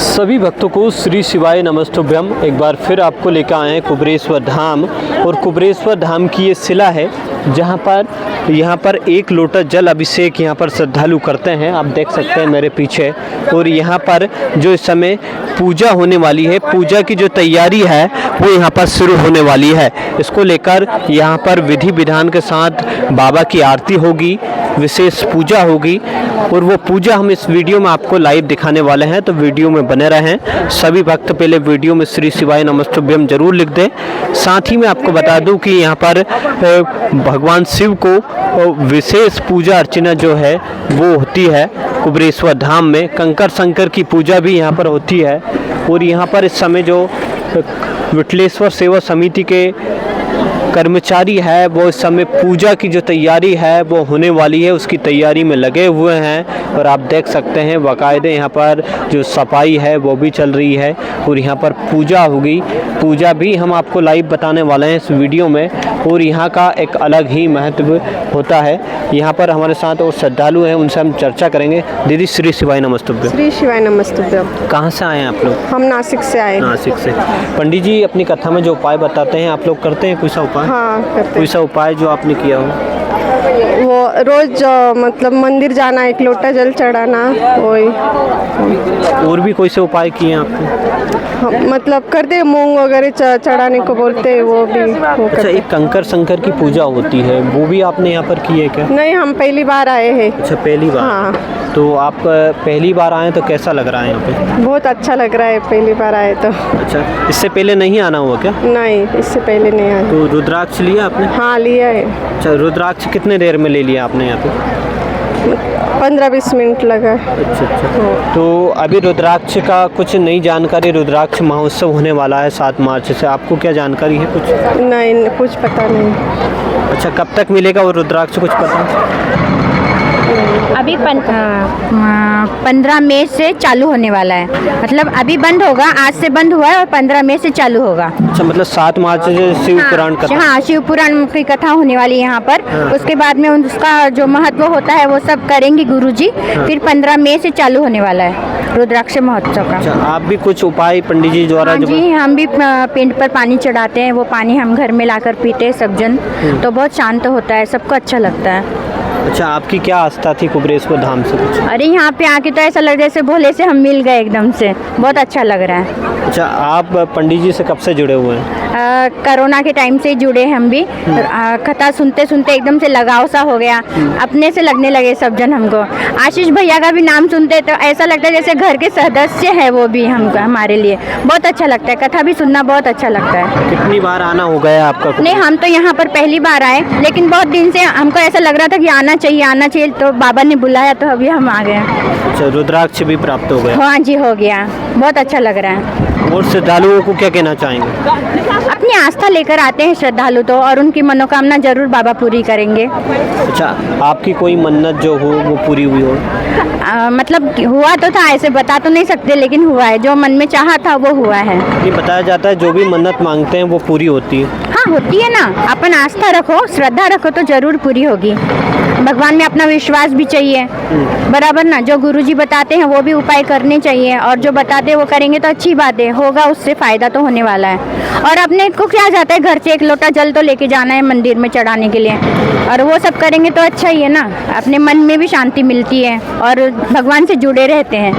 सभी भक्तों को श्री शिवाय नमस्तुभ्यम। एक बार फिर आपको लेकर आए हैं कुबेरेश्वर धाम। और कुबेरेश्वर धाम की ये शिला है जहाँ पर एक लोटा जल अभिषेक यहाँ पर श्रद्धालु करते हैं। आप देख सकते हैं मेरे पीछे। और यहाँ पर जो इस समय पूजा होने वाली है, पूजा की जो तैयारी है वो यहाँ पर शुरू होने वाली है। इसको लेकर यहाँ पर विधि विधान के साथ बाबा की आरती होगी, विशेष पूजा होगी। और वो पूजा हम इस वीडियो में आपको लाइव दिखाने वाले हैं, तो वीडियो में बने रहें। सभी भक्त पहले वीडियो में श्री शिवाय नमस्तुभ्यम जरूर लिख दें। साथ ही मैं आपको बता दूं कि यहाँ पर भगवान शिव को विशेष पूजा अर्चना जो है वो होती है कुबेरेश्वर धाम में। कंकर शंकर की पूजा भी यहाँ पर होती है। और यहाँ पर इस समय जो विठलेश्वर सेवा समिति के कर्मचारी है वो इस समय पूजा की जो तैयारी है वो होने वाली है, उसकी तैयारी में लगे हुए हैं। और आप देख सकते हैं बाकायदे यहाँ पर जो सफाई है वो भी चल रही है। और यहाँ पर पूजा होगी, पूजा भी हम आपको लाइव बताने वाले हैं इस वीडियो में। और यहाँ का एक अलग ही महत्व होता है। यहाँ पर हमारे साथ और श्रद्धालु हैं, उनसे हम चर्चा करेंगे। दीदी श्री शिवाय नमस्तुभ्यम। श्री शिवाय नमस्तुभ्यम। कहाँ से आए हैं आप लोग? हम नासिक से आए। नासिक से। पंडित जी अपनी कथा में जो उपाय बताते हैं आप लोग करते हैं कोई सा उपाय? हाँ करते। कोई सा उपाय जो आपने किया हो? वो रोज मतलब मंदिर जाना, एक लोटा जल चढ़ाना, वही। और भी कोई से उपाय किए हैं आपने? मतलब करते, मूंग वगैरह चढ़ाने को बोलते हैं, वो भी वो अच्छा, करते। एक कंकर शंकर की पूजा होती है, वो भी आपने यहाँ पर की है क्या? नहीं, हम पहली बार आए हैं। अच्छा, पहली बार। हाँ। तो आप पहली बार आए तो कैसा लग रहा है यहाँ पे? बहुत अच्छा लग रहा है, पहली बार आए तो। अच्छा, इससे पहले नहीं आना हुआ क्या? नहीं, इससे पहले नहीं आए। तो रुद्राक्ष लिया आपने? हाँ लिया है। अच्छा, रुद्राक्ष कितने देर में ले लिया आपने यहाँ पे? 15-20 मिनट लगा। अच्छा। तो अभी रुद्राक्ष का कुछ नई जानकारी, रुद्राक्ष महोत्सव होने वाला है 7 मार्च से, आपको क्या जानकारी है कुछ? नहीं, कुछ पता नहीं। अच्छा, कब तक मिलेगा वो रुद्राक्ष, कुछ पता? अभी 15 मई से चालू होने वाला है। मतलब अभी बंद होगा, आज से बंद हुआ है और 15 मई से चालू होगा। अच्छा, मतलब 7 मार्च से शिव पुराण कथा? हाँ, शिव पुराण की कथा होने वाली है यहाँ पर। हाँ। उसके बाद में उसका जो महत्व होता है वो सब करेंगे गुरुजी। हाँ। फिर 15 मई से चालू होने वाला है रुद्राक्ष महोत्सव का। अच्छा, आप भी कुछ उपाय पंडित जी द्वारा? हाँ जी, हम भी पिंड पर पानी चढ़ाते हैं। वो पानी हम घर में लाकर पीते हैं सब जन, तो बहुत शांत होता है, सबको अच्छा लगता है। अच्छा, आपकी क्या आस्था थी कुबेरेश्वर धाम से कुछ? अरे यहाँ पे आके तो ऐसा लग रहा है जैसे भोले से हम मिल गए एकदम से, बहुत अच्छा लग रहा है। अच्छा, आप पंडित जी से कब से जुड़े हुए हैं? कोरोना के टाइम से जुड़े हम भी। कथा सुनते सुनते एकदम से लगाव सा हो गया, अपने से लगने लगे सब जन हमको। आशीष भैया का भी नाम सुनते तो ऐसा लगता है जैसे घर के सदस्य है वो भी हमको, हमारे लिए बहुत अच्छा लगता है। कथा भी सुनना बहुत अच्छा लगता है। कितनी बार आना हो गया आपका? नहीं, हम तो यहाँ पर पहली बार आए, लेकिन बहुत दिन से हमको ऐसा लग रहा था कि आना चाहिए, तो बाबा ने बुलाया तो अभी हम आ गए। अच्छा, रुद्राक्ष भी प्राप्त हो गया? हाँ जी, हो गया, बहुत अच्छा लग रहा है। और श्रद्धालुओं को क्या कहना चाहेंगे? अपनी आस्था लेकर आते हैं श्रद्धालु तो, और उनकी मनोकामना जरूर बाबा पूरी करेंगे। अच्छा, आपकी कोई मन्नत जो हो वो पूरी हुई हो? मतलब हुआ तो था, ऐसे बता तो नहीं सकते, लेकिन हुआ है, जो मन में चाहा था वो हुआ है। ये बताया जाता है जो भी मन्नत मांगते हैं वो पूरी होती है। हाँ, होती है ना। अपन आस्था रखो, श्रद्धा रखो तो जरूर पूरी होगी। भगवान में अपना विश्वास भी चाहिए, बराबर ना। जो गुरुजी बताते हैं वो भी उपाय करने चाहिए, और जो बताते हैं वो करेंगे तो अच्छी बात है, होगा, उससे फायदा तो होने वाला है। और अपने को क्या जाता है, घर से एक लोटा जल तो लेके जाना है मंदिर में चढ़ाने के लिए, और वो सब करेंगे तो अच्छा ही है ना। अपने मन में भी शांति मिलती है और भगवान से जुड़े रहते हैं।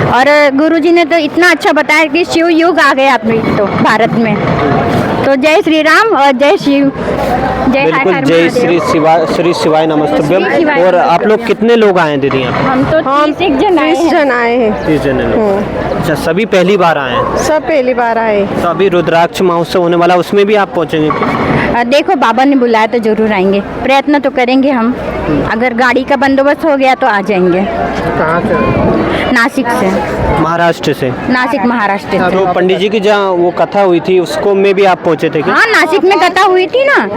और गुरुजी ने तो इतना अच्छा बताया कि शिव युग आ गया अभी तो भारत में। तो जय श्री राम और जय शिव, जय हर बिल्कुल, हर जय महादेव। श्री शिवाय नमस्तुभ्यम। श्री शिवाय और आप नमस्तुभ्यम। लोग कितने लोग आए हैं दीदी यहाँ? हम तो 30 जन आए 30 हैं। जन आए हैं। 30 जन लोग। अच्छा, सभी पहली बार आए हैं? सब पहली बार आए। तो अभी रुद्राक्ष महोत्सव होने वाला, उसमें भी आप पहुँचेंगे? देखो, बाबा ने बुलाया तो जरूर आएंगे, प्रयत्न तो करेंगे हम। अगर गाड़ी का बंदोबस्त हो गया तो आ जाएंगे। कहाँ से? नासिक से। महाराष्ट्र से? नासिक महाराष्ट्र से। तो पंडित जी की जहाँ वो कथा हुई थी उसको में भी आप पहुँचे थे क्या? हाँ, नासिक में कथा हुई थी ना,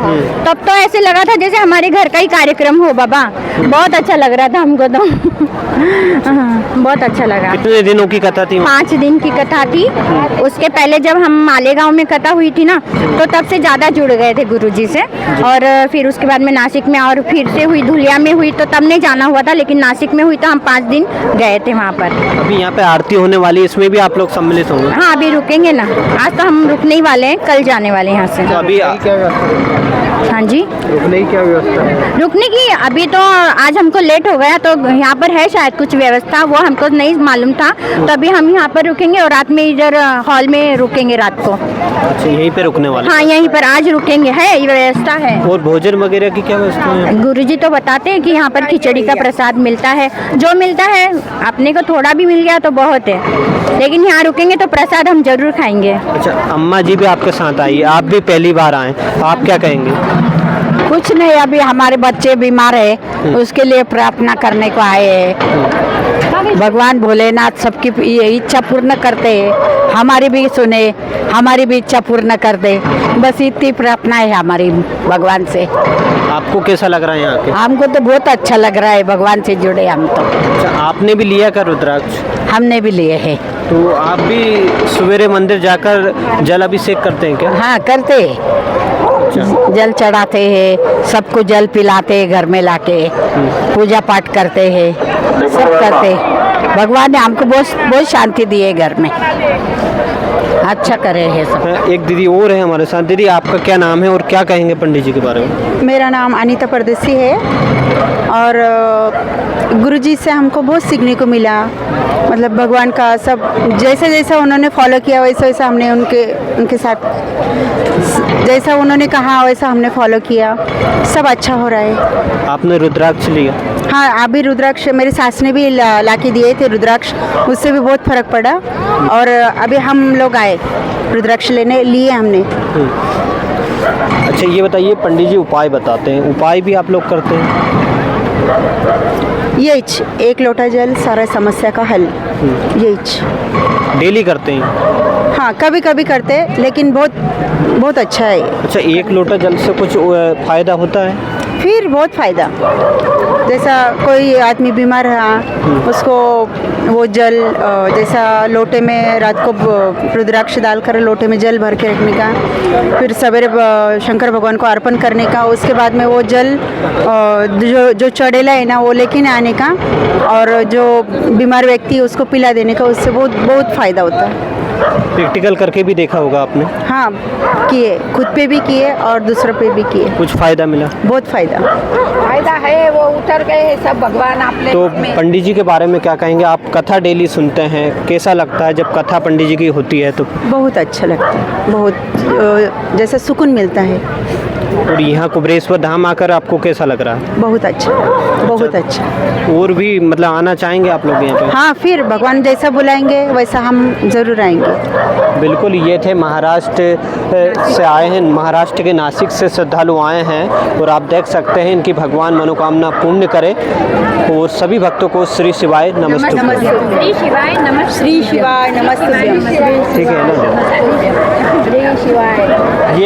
तब तो ऐसे लगा था जैसे हमारे घर का ही कार्यक्रम हो बाबा। बहुत अच्छा लग रहा था हमको तो। हाँ, बहुत अच्छा लगा। कितने दिनों की कथा थी? 5 दिन की कथा थी। उसके पहले जब हम मालेगांव में कथा हुई थी ना, तो तब से ज़्यादा जुड़ गए थे गुरुजी से। और फिर उसके बाद में नासिक में और फिर से हुई, धुलिया में हुई तो तब नहीं जाना हुआ था, लेकिन नासिक में हुई तो हम 5 दिन गए थे वहाँ पर। अभी यहाँ पे आरती होने वाली है, इसमें भी आप लोग सम्मिलित होंगे? हाँ, अभी रुकेंगे ना, आज तो हम रुकने ही वाले हैं, कल जाने वाले हैं यहाँ से। तो अभी हाँ जी, रुकने की क्या व्यवस्था है? रुकने की अभी तो आज हमको लेट हो गया, तो यहाँ पर है शायद कुछ व्यवस्था, वो हमको नहीं मालूम था, तो अभी हम यहाँ पर रुकेंगे और रात में इधर हॉल में रुकेंगे रात को। अच्छा, यहीं पे रुकने वाले? हाँ, यहीं पर आज रुकेंगे, है ये व्यवस्था है। और भोजन वगैरह की क्या व्यवस्था है? गुरुजी तो बताते हैं कि यहाँ पर खिचड़ी का प्रसाद मिलता है, जो मिलता है अपने को थोड़ा भी मिल गया तो बहुत है, लेकिन यहाँ रुकेंगे तो प्रसाद हम जरूर खाएंगे। अच्छा, अम्मा जी भी आपके साथ आई, आप भी पहली बार आए, आप क्या कहेंगे? कुछ नहीं, अभी हमारे बच्चे बीमार है, उसके लिए प्रार्थना करने को आए हैं। भगवान भोलेनाथ सबकी ये इच्छा पूर्ण करते हैं, हमारी भी सुने, हमारी भी इच्छा पूर्ण कर दे, बस इतनी प्रार्थना है हमारी भगवान से। आपको कैसा लग रहा है यहाँ के? हमको तो बहुत अच्छा लग रहा है, भगवान से जुड़े हम तो। अच्छा, आपने भी लिया कर रुद्राक्ष? हमने भी लिए हैं। तो आप भी सवेरे मंदिर जाकर जल अभिषेक करते हैं क्या? हाँ, करते हैं, जल चढ़ाते हैं, सबको जल पिलाते हैं, घर में लाके पूजा पाठ करते हैं, सब करते हैं। भगवान ने हमको बहुत शांति दी है घर में, अच्छा करे है सब। एक दीदी और है हमारे साथ। दीदी, आपका क्या नाम है और क्या कहेंगे पंडित जी के बारे में? मेरा नाम अनीता परदेसी है और गुरुजी से हमको बहुत सीखने को मिला, मतलब भगवान का सब जैसा जैसा उन्होंने फॉलो किया वैसा वैसा हमने उनके साथ, जैसा उन्होंने कहा वैसा हमने फॉलो किया, सब अच्छा हो रहा है। आपने रुद्राक्ष लिया? हाँ, अभी रुद्राक्ष मेरी सास ने भी ला के दिए थे रुद्राक्ष, उससे भी बहुत फर्क पड़ा और अभी हम लोग आए रुद्राक्ष लेने लिए हमने। अच्छा, ये बताइए, पंडित जी उपाय बताते हैं, उपाय भी आप लोग करते हैं? यही एक लोटा जल सारा समस्या का हल, यही डेली करते हैं? हाँ, कभी कभी करते हैं, लेकिन बहुत अच्छा है। अच्छा, एक लोटा जल से कुछ फ़ायदा होता है? फिर बहुत फ़ायदा, जैसा कोई आदमी बीमार रहा उसको वो जल जैसा लोटे में रात को रुद्राक्ष डालकर लोटे में जल भर के रखने का, फिर सवेरे शंकर भगवान को अर्पण करने का, उसके बाद में वो जल जो चढ़ेला है ना वो लेके आने का और जो बीमार व्यक्ति है उसको पिला देने का, उससे बहुत फ़ायदा होता है। प्रैक्टिकल करके भी देखा होगा आपने? हाँ, किए, खुद पे भी किए और दूसरों पे भी किए। कुछ फ़ायदा मिला? बहुत फ़ायदा है, वो उतर गए सब भगवान आपने। तो पंडित जी के बारे में क्या कहेंगे? आप कथा डेली सुनते हैं, कैसा लगता है जब कथा पंडित जी की होती है? तो बहुत अच्छा लगता है, बहुत जैसा सुकून मिलता है। और यहाँ कुबरेश्वर धाम आकर आपको कैसा लग रहा है? बहुत अच्छा, बहुत अच्छा। और भी मतलब आना चाहेंगे आप लोग यहाँ पे? हाँ, फिर भगवान जैसा बुलाएंगे वैसा हम ज़रूर आएंगे। बिल्कुल, ये थे महाराष्ट्र से आए हैं, महाराष्ट्र के नासिक से श्रद्धालु आए हैं और आप देख सकते हैं इनकी भगवान मनोकामना पूर्ण करे। और सभी भक्तों को श्री शिवाय नमस्ते। श्री शिवाय नमस्ते। श्री शिवाय नमस्ते। ठीक है ना? श्री शिवाय। ये